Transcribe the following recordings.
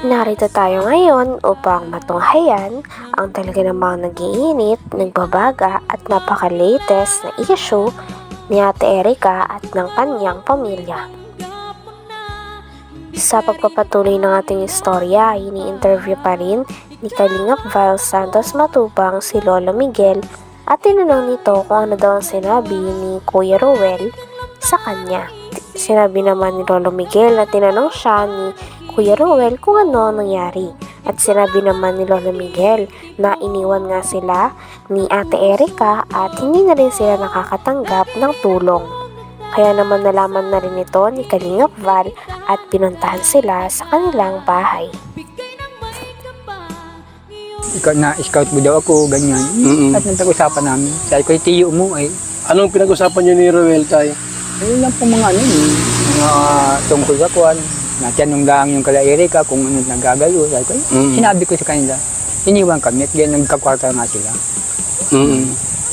Narito tayo ngayon upang matunghayan ang talaga namang nag-iinit, nagbabaga at napaka-latest na issue ni Ate Erica at ng kanyang pamilya. Sa pagpapatuloy ng ating istorya, ini-interview pa rin ni Kalingap Val Santos Matubang si Lolo Miguel at tinanong nito kung ano daw ang sinabi ni Kuya Ruel sa kanya. Sinabi naman ni Lolo Miguel na tinanong siya ni Kuya Ruel kung ano ang nangyari. At sinabi naman ni Lolo Miguel na iniwan nga sila ni Ate Erica at hindi na rin sila nakakatanggap ng tulong. Kaya naman nalaman na rin ito ni Kalingap Val at pinuntahan sila sa kanilang bahay. Na-scout mo daw ako, ganyan. At nag-usapan namin. Sabi ko, tiyo mo eh. Anong pinag-usapan niyo ni Ruel tayo? Ayun lang po mga mga tungkol sa kuwan. Natanong lang yung kala Erica kung ano nagagalo. Sabi ko, sinabi ko sa kanila, iniwan kami at ganyan nagkakwarta nga sila.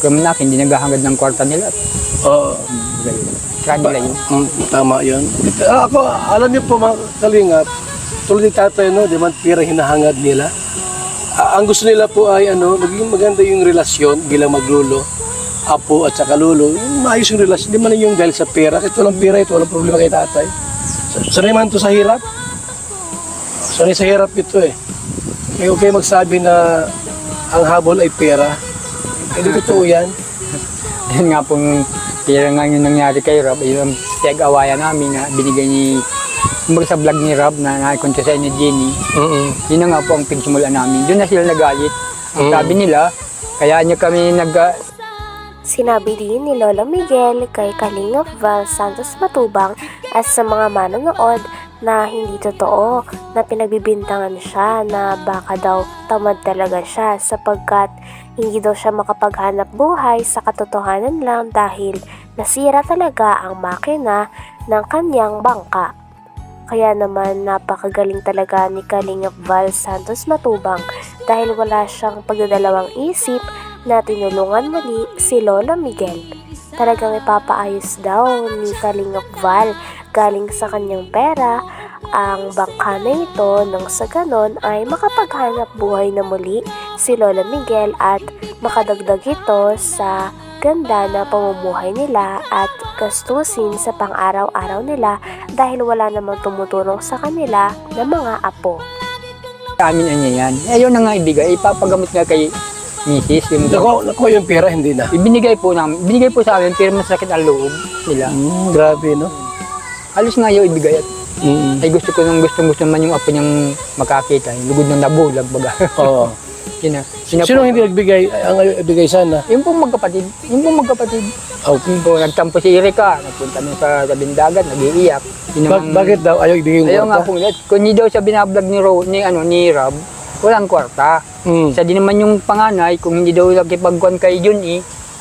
Kaya na, hindi naghahangad ng kwarta nila. Oo. Kanila yun. Tama yun. Ako, alam niyo po mga kalingap, tulad ni tatay, no, di man pira hinahangad nila. Ang gusto nila po ay maging maganda yung relasyon bilang maglulo, apo at saka lolo. Maayos yung relasyon, di man yung dahil sa pera. Kahit walang pera ito, walang problema kay tatay. Sanay man ito sa hirap. Sanay sa hirap ito eh. May okay magsabi na ang habol ay pera. Hindi totoo yan. Ayun nga pong pera nga yung nangyari kay Rob. Yung tag-awayan namin na binigay ni sa vlog ni Rob na nakakunta sa inyo Jenny. Yun na nga po ang pinsimulan namin. Doon na sila nagalit. Ang sabi nila, kaya niya kami Sinabi din ni Lolo Miguel kay Kalingap Val Santos Matubang at sa mga manonood na hindi totoo na pinagbibintangan siya na baka daw tamad talaga siya sapagkat hindi daw siya makapaghanap buhay sa katotohanan lang dahil nasira talaga ang makina ng kanyang bangka. Kaya naman napakagaling talaga ni Kalingap Val Santos Matubang dahil wala siyang pagdadalawang isip na tinulungan muli si Lolo Miguel. Talagang ipapaayos daw ni Kalingap Val galing sa kanyang pera ang bangka na ito nang sa ganon ay makapaghanap buhay na muli si Lolo Miguel at makadagdag ito sa ganda na pamumuhay nila at gastusin sa pang-araw-araw nila dahil wala namang tumutulong sa kanila na mga apo. Amin na niya yan. Ayun na nga ibigay, ipapagamot nga kay Mrs. Nakuha yung pera, hindi na. Binigay po sa amin, pero masakit ang loob nila. Grabe, no? Alos nga yung ibigay at ay gusto ko nang gusto naman yung apo niyang makakita. Yung lugod ng nabulag baga. Oo. Sino hindi nagbigay? Ang ibigay sana? Yung pong magkapatid. Okay. Po, nagtampo si Erica, nagpunta na sa tabing dagat, nag-iiyak. Bakit daw ayaw ibigay yung ayaw kwarta? nga po, kung hindi daw siya binablog ni Rob, walang kwarta. Sa di naman yung panganay, kung hindi daw nagkipagkuhan kay Jun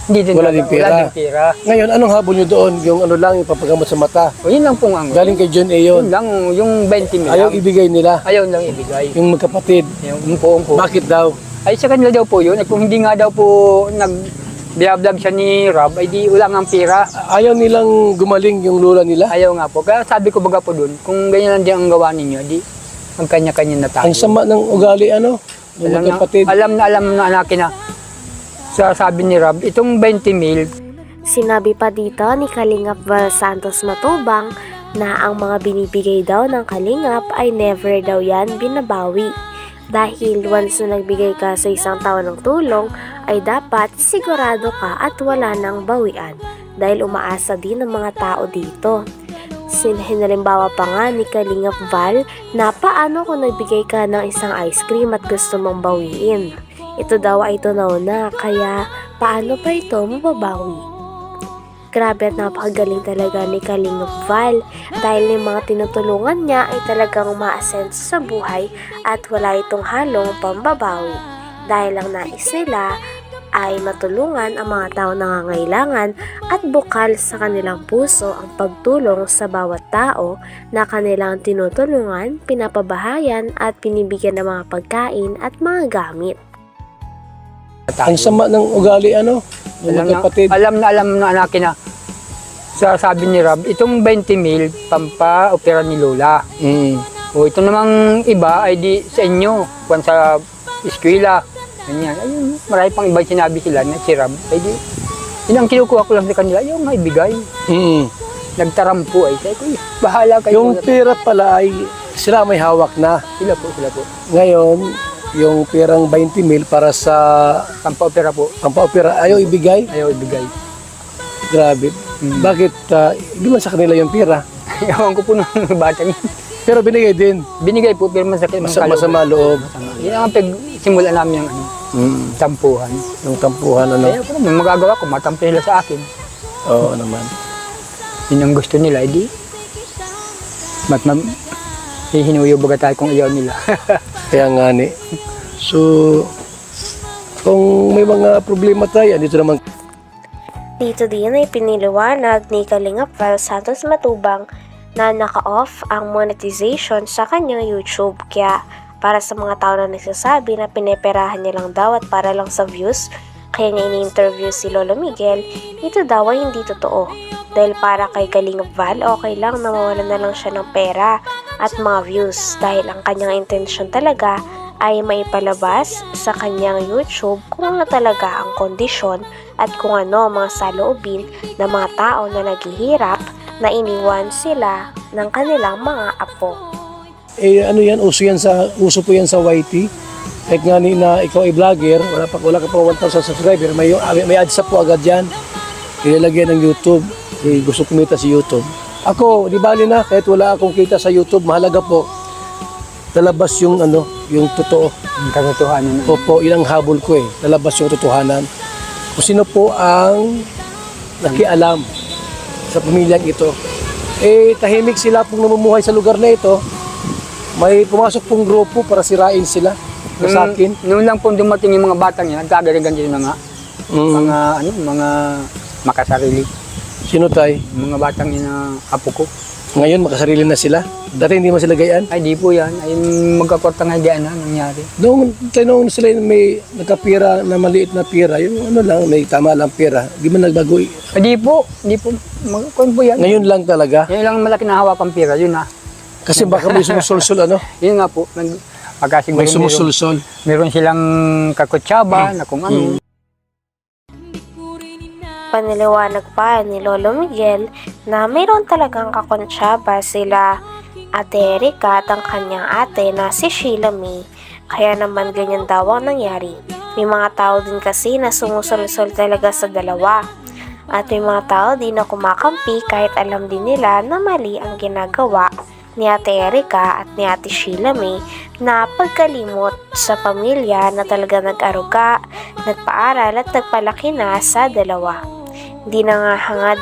hindi din wala din pera. Ngayon, anong habol nyo doon? Yung yung papagamot sa mata? O yun lang pong ang galing kay John A. yun? Yun lang, yung 20 mil. Ayaw ibigay nila? Ayaw lang ibigay. Yung magkapatid? Yung po. Bakit daw? Ay sa kanila daw po yun. At kung hindi nga daw po nag-vlog siya ni Rob, ay di wala nga pera. Ayaw nilang gumaling yung lula nila? Ayaw nga po. Kaya sabi ko baga po doon, kung ganyan lang din ang gawa ninyo, di ang kanya-kanya na tayo. Ang sama ng ugali, yung magkapatid. Alam na anakin na. Sabi ni Rob, itong 20 mil. Sinabi pa dito ni Kalingap Val Santos Matubang na ang mga binibigay daw ng Kalingap ay never daw yan binabawi. Dahil once na nagbigay ka sa isang tao ng tulong, ay dapat sigurado ka at wala nang bawian. Dahil umaasa din ng mga tao dito. Hinalimbawa pa nga ni Kalingap Val na paano kung nagbigay ka ng isang ice cream at gusto mong bawiin. Ito daw ay tunaw na, kaya paano pa ito mababawi? Grabe at napakagaling talaga ni Kalingap Val dahil yung mga tinutulungan niya ay talagang umaasenso sa buhay at wala itong halong pambabawi. Dahil ang nais nila ay matulungan ang mga tao nangangailangan at bukal sa kanilang puso ang pagtulong sa bawat tao na kanilang tinutulungan, pinapabahayan at binibigyan ng mga pagkain at mga gamit. Ang sama ng ugali, yung magkapatid. Alam na anakin na. sabi ni Rob, itong 20 mil, pampa-opera ni Lola. O ito namang iba ay di sa inyo, kung sa eskwela. Ganyan. Ayun, marami pang iba sinabi sila na si Rob. Ay di, yun ang kinukuha ko lang sa kanila, yung may bigay. Nagtarampo ay, sabi ko, bahala kayo. Yung pera pala ay sila may hawak na. Sila po. Ngayon, yung perang 20 mil para sa Pampa-opera po. pampaopera, ayaw ibigay. Ayaw ibigay. Grabe. Bakit hindi man sa kanila yung pera? Ewan ko po ng bata niya. Pero binigay din. Binigay po, pero masakit. Masama loob. Yan ang simula namin yung tampuhan. Yung tampuhan, ano? Kaya po naman, magagawa ko, matampi sila sa akin. Oo naman. Yun ang gusto nila, edi. Hihinuyo baga tayo kung iyaw nila. Kaya nga ni. So, kung may mga problema tayo, dito naman. Dito din ay piniliwanag ni Kalingap Val Santos Matubang na naka-off ang monetization sa kanyang YouTube. Kaya para sa mga tao na nagsasabi na pineperahan niya lang daw at para lang sa views, kaya niya ini-interview si Lolo Miguel, ito daw ay hindi totoo. Dahil para kay Kalingap Val, okay lang na mawalan na lang siya ng pera at mga views dahil ang kanyang intensyon talaga ay maipalabas sa kanyang YouTube kung ano talaga ang kondisyon at kung ano ang mga saloobin ng mga tao na naghihirap na iniwan sila ng kanilang mga apo. Ano yan, uso po yan sa YT. Kahit nga ni na ikaw ay vlogger, wala ka pa 1,000 subscriber, may ads po agad yan. Ilalagyan ng YouTube. Gusto kumita sa YouTube. Ako, di bali na, kahit wala akong kita sa YouTube, mahalaga po. Lalabas yung totoo. Ang katotohanan. Opo, yun ang habol ko eh. Lalabas yung totohanan. Kung sino po ang nakialam sa pamilyang ito. Tahimik sila pong namumuhay sa lugar na ito. May pumasok pong grupo para sirain sila. Sa akin. Noon lang po dumating yung mga batang yan, nagkagaligan din mga makasarili. Sino tay? Mga batang yun na apo ko. Ngayon makasarili na sila. Dati hindi mo sila gayaan. Ay di po yan, ay magkakwarta nga gayaan na nangyari. Noong sila may nagkapira na maliit na pira, yung may tama lang pira, di man nagbago. Ay di po, kung po yan. Ngayon lang talaga. Ngayon lang malaki na hawakang pira, yun na. Kasi baka may sumusulsul Yun nga po, may sumusulsul. Meron silang kakutsaba na kung ano. Paniliwanag pa ni Lolo Miguel na mayroon talagang kakonsyaba sila Ate Erika at ang kanyang ate na si Sheila May. Kaya naman ganyan daw ang nangyari. May mga tao din kasi na sumusulsol talaga sa dalawa. At may mga tao din na kumakampi kahit alam din nila na mali ang ginagawa ni Ate Erika at ni Ate Sheila May na pagkalimot sa pamilya na talaga nag-aruga, nagpaaral at nagpalaki na sa dalawa. Hindi na nga hangad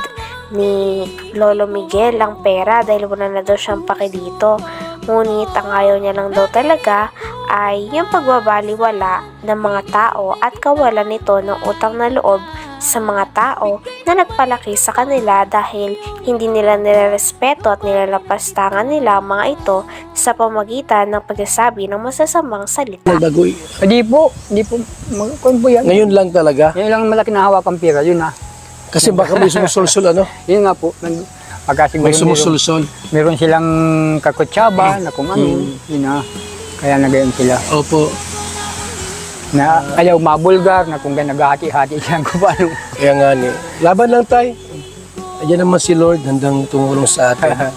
ni Lolo Miguel ang pera dahil wala na daw siyang paki dito. Ngunit ang ayaw niya lang daw talaga ay yung pagbabaliwala ng mga tao at kawalan nito ng utang na loob sa mga tao na nagpalaki sa kanila dahil hindi nila nilarespeto at nilalapastangan nila ang mga ito sa pamagitan ng pagsasabi ng masasamang salita. Nagbago. Di po, kung po yan. Ngayon lang talaga. Ngayon lang malaki na hawakang pira, yun na. Kasi baka may sumusulsul Yun nga po, may sumusulsul. Meron silang kakutsaba na kung ano, yun na. Kaya nagayon sila. Opo. Na ayaw mabulgar na kung naghahati-hati siya kung paano. Kaya nga ni. Laban lang tayo. Ayan naman si Lord, handang tumulong sa atin.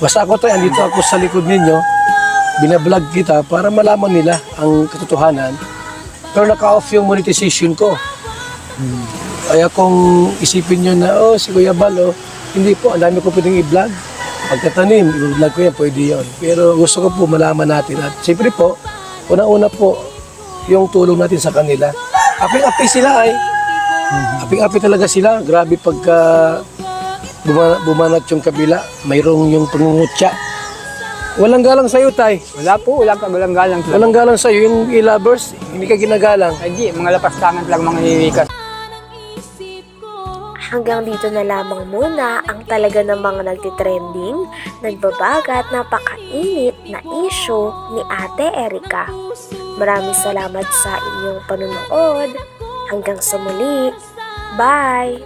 Basta ako tayo, andito ako sa likod ninyo. Binablog kita para malaman nila ang katotohanan. Pero naka-off yung monetization ko. Kaya kung isipin nyo na, si Kuya Bal, hindi po, ang dami ko pwedeng i-vlog. Pagkatanim, i-vlog ko yan, pwede yun. Pero gusto ko po malaman natin. At siyempre po, una-una po, yung tulong natin sa kanila. Aping-api sila ay. Aping-api talaga sila. Grabe pagka bumanat yung kabila, mayroong yung pangungutya. Walang galang sa'yo, tay. Wala po, walang galang. Walang galang sa'yo. Yung e-lovers, hindi ka ginagalang. Ay di, mga lapastangan lang mga hiwikas. Hanggang dito na lamang muna ang talaga namang nagtitrending, nagbabaga at napakainit na issue ni Ate Erika. Maraming salamat sa inyong panonood. Hanggang sa muli. Bye!